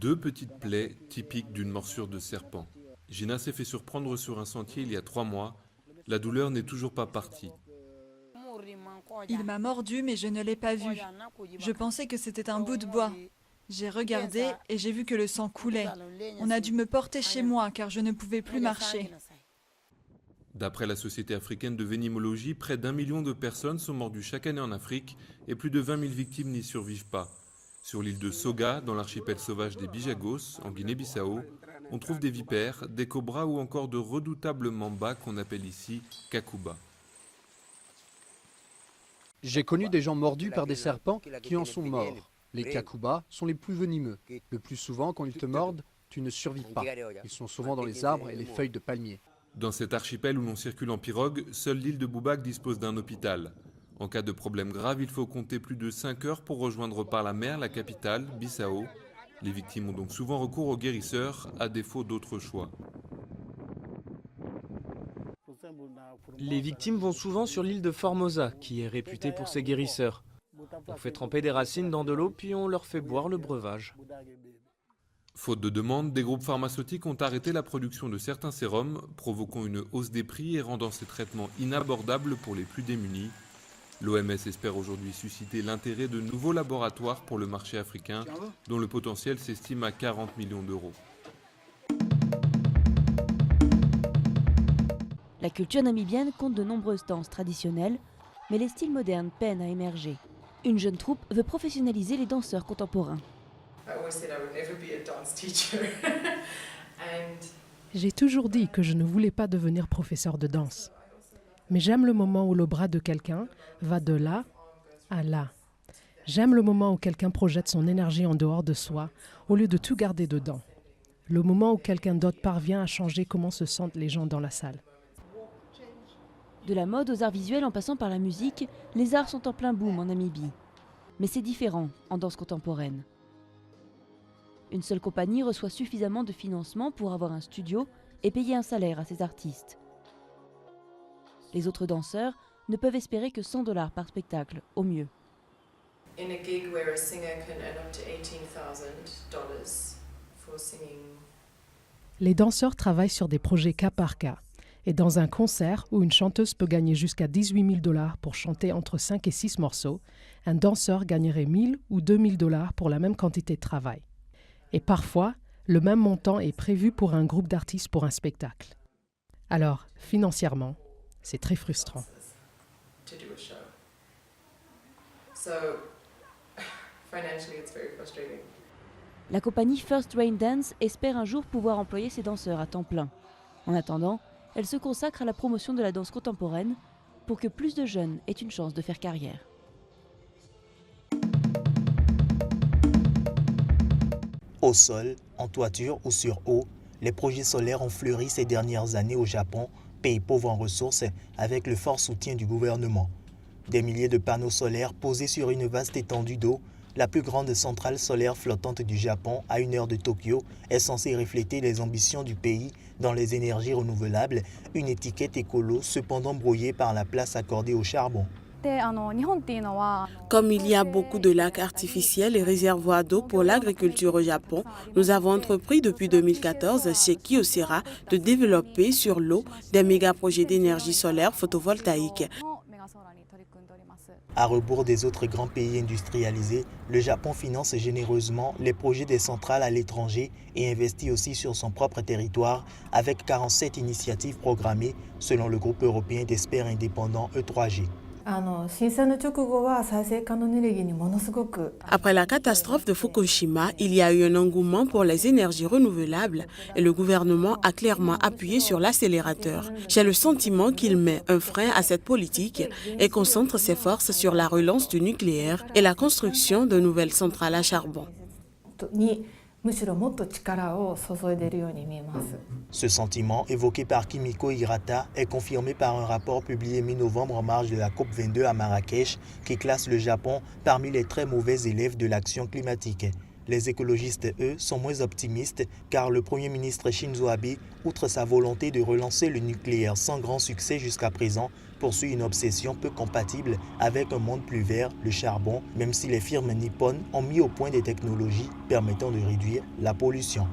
Deux petites plaies typiques d'une morsure de serpent. Gina s'est fait surprendre sur un sentier il y a 3 mois. La douleur n'est toujours pas partie. Il m'a mordu mais je ne l'ai pas vu. Je pensais que c'était un bout de bois. J'ai regardé et j'ai vu que le sang coulait. On a dû me porter chez moi car je ne pouvais plus marcher. D'après la Société africaine de vénimologie, près d'1 million de personnes sont mordues chaque année en Afrique et plus de 20 000 victimes n'y survivent pas. Sur l'île de Soga, dans l'archipel sauvage des Bijagos, en Guinée-Bissau, on trouve des vipères, des cobras ou encore de redoutables mambas qu'on appelle ici kakuba. J'ai connu des gens mordus par des serpents qui en sont morts. Les kakubas sont les plus venimeux. Le plus souvent, quand ils te mordent, tu ne survis pas. Ils sont souvent dans les arbres et les feuilles de palmier. Dans cet archipel où l'on circule en pirogue, seule l'île de Boubac dispose d'un hôpital. En cas de problème grave, il faut compter plus de 5 heures pour rejoindre par la mer la capitale, Bissau. Les victimes ont donc souvent recours aux guérisseurs, à défaut d'autres choix. Les victimes vont souvent sur l'île de Formosa, qui est réputée pour ses guérisseurs. On fait tremper des racines dans de l'eau, puis on leur fait boire le breuvage. Faute de demande, des groupes pharmaceutiques ont arrêté la production de certains sérums, provoquant une hausse des prix et rendant ces traitements inabordables pour les plus démunis. L'OMS espère aujourd'hui susciter l'intérêt de nouveaux laboratoires pour le marché africain, dont le potentiel s'estime à 40 millions d'euros. La culture namibienne compte de nombreuses danses traditionnelles, mais les styles modernes peinent à émerger. Une jeune troupe veut professionnaliser les danseurs contemporains. J'ai toujours dit que je ne voulais pas devenir professeur de danse. Mais j'aime le moment où le bras de quelqu'un va de là à là. J'aime le moment où quelqu'un projette son énergie en dehors de soi, au lieu de tout garder dedans. Le moment où quelqu'un d'autre parvient à changer comment se sentent les gens dans la salle. De la mode aux arts visuels en passant par la musique, les arts sont en plein boom en Namibie. Mais c'est différent en danse contemporaine. Une seule compagnie reçoit suffisamment de financement pour avoir un studio et payer un salaire à ses artistes. Les autres danseurs ne peuvent espérer que 100 $ par spectacle, au mieux. Les danseurs travaillent sur des projets cas par cas. Et dans un concert où une chanteuse peut gagner jusqu'à 18 000 $ pour chanter entre 5 et 6 morceaux, un danseur gagnerait 1 000 ou 2 000 $ pour la même quantité de travail. Et parfois, le même montant est prévu pour un groupe d'artistes pour un spectacle. Alors, financièrement, c'est très frustrant. La compagnie First Rain Dance espère un jour pouvoir employer ses danseurs à temps plein. En attendant, elle se consacre à la promotion de la danse contemporaine pour que plus de jeunes aient une chance de faire carrière. Au sol, en toiture ou sur eau, les projets solaires ont fleuri ces dernières années au Japon, pays pauvre en ressources, avec le fort soutien du gouvernement. Des milliers de panneaux solaires posés sur une vaste étendue d'eau, la plus grande centrale solaire flottante du Japon, à 1 heure de Tokyo, est censée refléter les ambitions du pays dans les énergies renouvelables, une étiquette écolo cependant brouillée par la place accordée au charbon. Comme il y a beaucoup de lacs artificiels et réservoirs d'eau pour l'agriculture au Japon, nous avons entrepris depuis 2014 chez Kyocera de développer sur l'eau des méga-projets d'énergie solaire photovoltaïque. À rebours des autres grands pays industrialisés, le Japon finance généreusement les projets des centrales à l'étranger et investit aussi sur son propre territoire avec 47 initiatives programmées selon le groupe européen d'experts indépendants E3G. Après la catastrophe de Fukushima, il y a eu un engouement pour les énergies renouvelables et le gouvernement a clairement appuyé sur l'accélérateur. J'ai le sentiment qu'il met un frein à cette politique et concentre ses forces sur la relance du nucléaire et la construction de nouvelles centrales à charbon. Ce sentiment, évoqué par Kimiko Hirata, est confirmé par un rapport publié mi-novembre en marge de la COP22 à Marrakech qui classe le Japon parmi les très mauvais élèves de l'action climatique. Les écologistes, eux, sont moins optimistes car le Premier ministre Shinzo Abe, outre sa volonté de relancer le nucléaire sans grand succès jusqu'à présent, poursuit une obsession peu compatible avec un monde plus vert, le charbon, même si les firmes nippones ont mis au point des technologies permettant de réduire la pollution.